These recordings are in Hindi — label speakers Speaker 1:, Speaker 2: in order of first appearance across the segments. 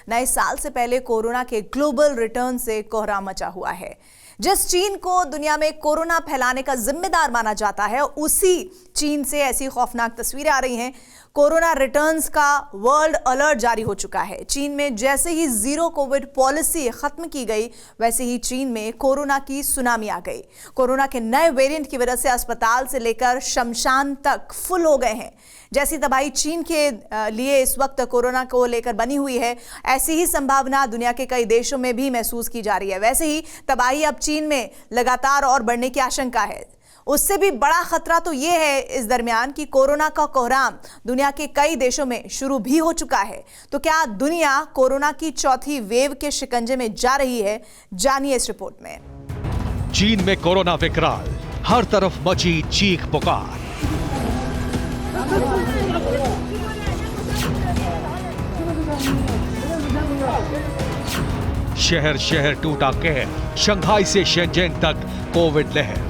Speaker 1: नए साल से पहले कोरोना के ग्लोबल रिटर्न से कोहराम मचा हुआ है। जिस चीन को दुनिया में कोरोना फैलाने का जिम्मेदार माना जाता है, उसी चीन से ऐसी खौफनाक तस्वीरें आ रही हैं। कोरोना रिटर्न्स का वर्ल्ड अलर्ट जारी हो चुका है। चीन में जैसे ही जीरो कोविड पॉलिसी खत्म की गई, वैसे ही चीन में कोरोना की सुनामी आ गई। कोरोना के नए वेरिएंट की वजह से अस्पताल से लेकर शमशान तक फुल हो गए हैं। जैसी तबाही चीन के लिए इस वक्त कोरोना को लेकर बनी हुई है, ऐसी ही संभावना दुनिया के कई देशों में भी महसूस की जा रही है। वैसे ही तबाही अब चीन में लगातार और बढ़ने की आशंका है। उससे भी बड़ा खतरा तो यह है इस दरमियान कि कोरोना का कोहराम दुनिया के कई देशों में शुरू भी हो चुका है। तो क्या दुनिया कोरोना की चौथी वेव के शिकंजे में जा रही है? जानिए इस रिपोर्ट में।
Speaker 2: चीन में कोरोना विकराल, हर तरफ मची चीख पुकार। शहर शहर टूटा कहर, शंघाई से शेंजेंग तक कोविड लहर।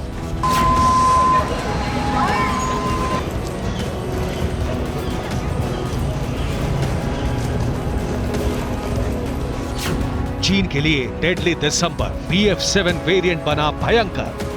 Speaker 2: चीन के लिए डेडली दिसंबर BF7 वेरिएंट बना भयंकर।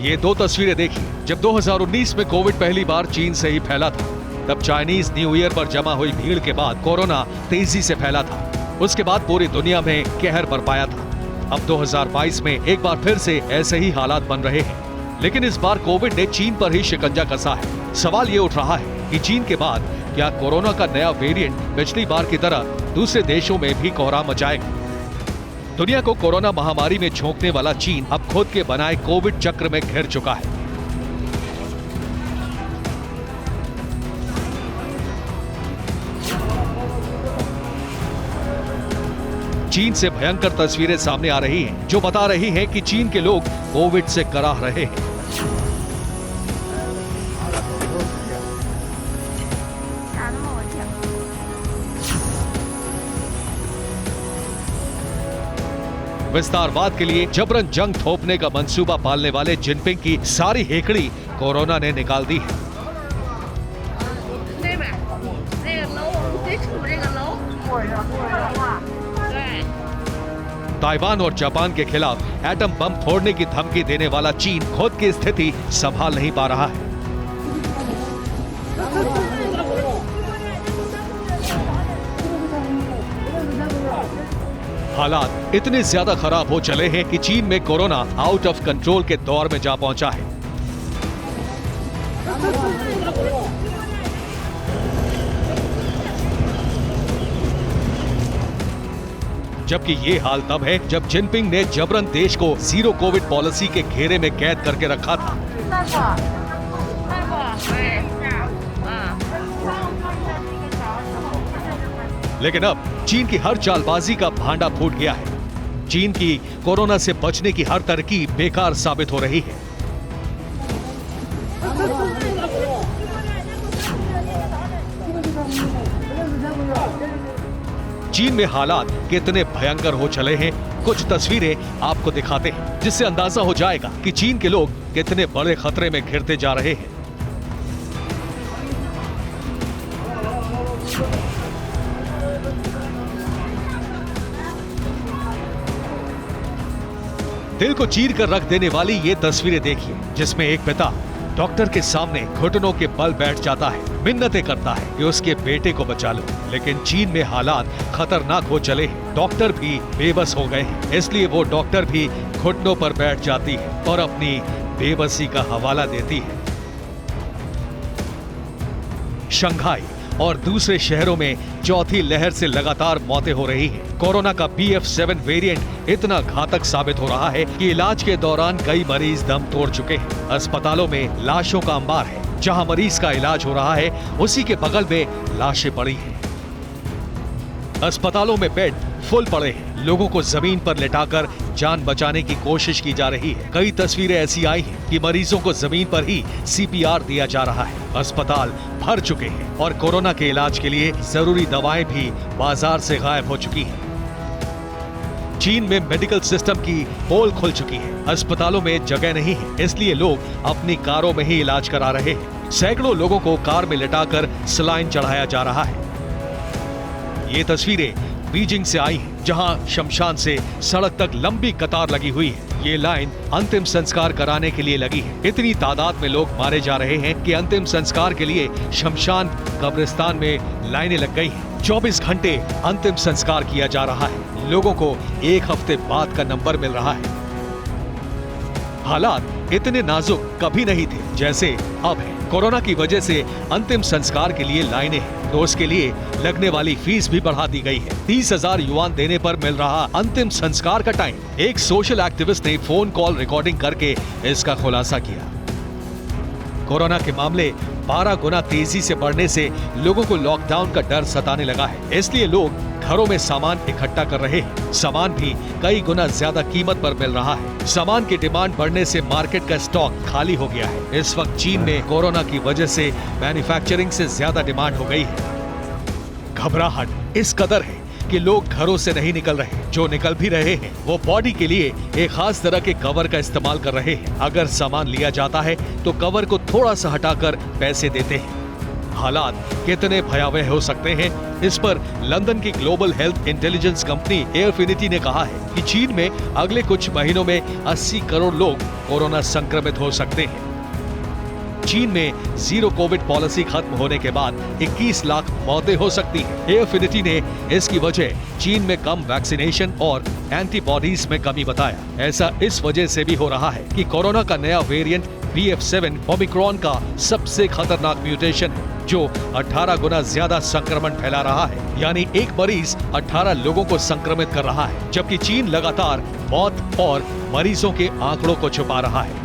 Speaker 2: ये दो तस्वीरें देखिए। जब 2019 में कोविड पहली बार चीन से ही फैला था, तब चाइनीज न्यू ईयर पर जमा हुई भीड़ के बाद कोरोना तेजी से फैला था। उसके बाद पूरी दुनिया में कहर बरपाया था। अब 2022 में एक बार फिर से ऐसे ही हालात बन रहे हैं, लेकिन इस बार कोविड ने चीन पर ही शिकंजा कसा है। सवाल ये उठ रहा है कि चीन के बाद क्या कोरोना का नया वेरिएंट पिछली बार की तरह दूसरे देशों में भी कोहराम मचाएगा? दुनिया को कोरोना महामारी में झोंकने वाला चीन अब खुद के बनाए कोविड चक्र में घिर चुका है। चीन से भयंकर तस्वीरें सामने आ रही हैं, जो बता रही हैं कि चीन के लोग कोविड से कराह रहे हैं। विस्तारवाद के लिए जबरन जंग थोपने का मंसूबा पालने वाले जिनपिंग की सारी हेकड़ी कोरोना ने निकाल दी है। ताइवान और जापान के खिलाफ एटम बम फोड़ने की धमकी देने वाला चीन खुद की स्थिति संभाल नहीं पा रहा है। हालात इतने ज्यादा खराब हो चले हैं कि चीन में कोरोना आउट ऑफ कंट्रोल के दौर में जा पहुंचा है। जबकि ये हाल तब है जब जिनपिंग ने जबरन देश को जीरो कोविड पॉलिसी के घेरे में कैद करके रखा था। लेकिन अब चीन की हर चालबाजी का भांडा फूट गया है। चीन की कोरोना से बचने की हर तरकीब बेकार साबित हो रही है। चीन में हालात कितने भयंकर हो चले हैं, कुछ तस्वीरें आपको दिखाते हैं, जिससे अंदाजा हो जाएगा कि चीन के लोग कितने बड़े खतरे में घिरते जा रहे हैं। दिल को चीर कर रख देने वाली ये तस्वीरें देखिए, जिसमें एक पिता डॉक्टर के सामने घुटनों के बल बैठ जाता है, मिन्नतें करता है कि उसके बेटे को बचा लो। लेकिन चीन में हालात खतरनाक हो चले हैं, डॉक्टर भी बेबस हो गए हैं, इसलिए वो डॉक्टर भी घुटनों पर बैठ जाती है और अपनी बेबसी का हवाला देती है। शंघाई और दूसरे शहरों में चौथी लहर से लगातार मौतें हो रही हैं। कोरोना का BF7 वेरिएंट इतना घातक साबित हो रहा है कि इलाज के दौरान कई मरीज दम तोड़ चुके हैं। अस्पतालों में लाशों का अंबार है। जहां मरीज का इलाज हो रहा है, उसी के बगल में लाशें पड़ी हैं। अस्पतालों में बेड फुल पड़े हैं। लोगों को जमीन पर लेटाकर जान बचाने की कोशिश की जा रही है। कई तस्वीरें ऐसी आई हैं कि मरीजों को जमीन पर ही CPR दिया जा रहा है। अस्पताल भर चुके हैं और कोरोना के इलाज के लिए जरूरी दवाएं भी बाजार से गायब हो चुकी हैं। चीन में मेडिकल सिस्टम की पोल खुल चुकी है। अस्पतालों में जगह नहीं है, इसलिए लोग अपनी कारों में ही इलाज करा रहे हैं। सैकड़ों लोगों को कार में लिटाकर सलाइन चढ़ाया जा रहा है। ये तस्वीरें बीजिंग से आई हैं, जहां शमशान से सड़क तक लंबी कतार लगी हुई है। ये लाइन अंतिम संस्कार कराने के लिए लगी है। इतनी तादाद में लोग मारे जा रहे हैं कि अंतिम संस्कार के लिए शमशान कब्रिस्तान में लाइनें लग गई हैं। 24 घंटे अंतिम संस्कार किया जा रहा है। लोगों को एक हफ्ते बाद का नंबर मिल रहा है। हालात इतने नाजुक कभी नहीं थे जैसे अब है। कोरोना की वजह से अंतिम संस्कार के लिए लाइनें हैं, तो उसके लिए लगने वाली फीस भी बढ़ा दी गई है। 30,000 युआन देने पर मिल रहा अंतिम संस्कार का टाइम। एक सोशल एक्टिविस्ट ने फोन कॉल रिकॉर्डिंग करके इसका खुलासा किया। कोरोना के मामले 12 गुना तेजी से बढ़ने से लोगों को लॉकडाउन का डर सताने लगा है, इसलिए लोग घरों में सामान इकट्ठा कर रहे हैं। सामान भी कई गुना ज्यादा कीमत पर मिल रहा है। सामान की डिमांड बढ़ने से मार्केट का स्टॉक खाली हो गया है। इस वक्त चीन में कोरोना की वजह से मैन्युफैक्चरिंग से ज्यादा डिमांड हो गई है। घबराहट इस कदर है कि लोग घरों से नहीं निकल रहे। जो निकल भी रहे हैं वो बॉडी के लिए एक खास तरह के कवर का इस्तेमाल कर रहे हैं। अगर सामान लिया जाता है तो कवर को थोड़ा सा हटाकर पैसे देते हैं। हालात कितने भयावह हो सकते हैं, इस पर लंदन की global health intelligence company Airfinity ने कहा है कि चीन में अगले कुछ महीनों में 80 करोड़ लोग कोरोना संक्रमित हो सकते हैं। चीन में जीरो कोविड पॉलिसी खत्म होने के बाद 21 लाख मौतें हो सकती हैं। एयरफिनिटी ने इसकी वजह चीन में कम वैक्सीनेशन और एंटीबॉडीज में कमी बताया। ऐसा इस वजह से भी हो रहा है कि कोरोना का नया वेरिएंट BF7 ओमिक्रॉन का सबसे खतरनाक म्यूटेशन है, जो 18 गुना ज्यादा संक्रमण फैला रहा है। यानी एक मरीज 18 लोगों को संक्रमित कर रहा है, जबकि चीन लगातार मौत और मरीजों के आंकड़ों को छुपा रहा है।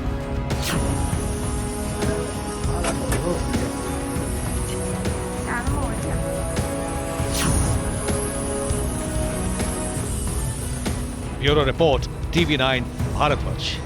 Speaker 2: Bureau report, TV9 Bharatvarsh.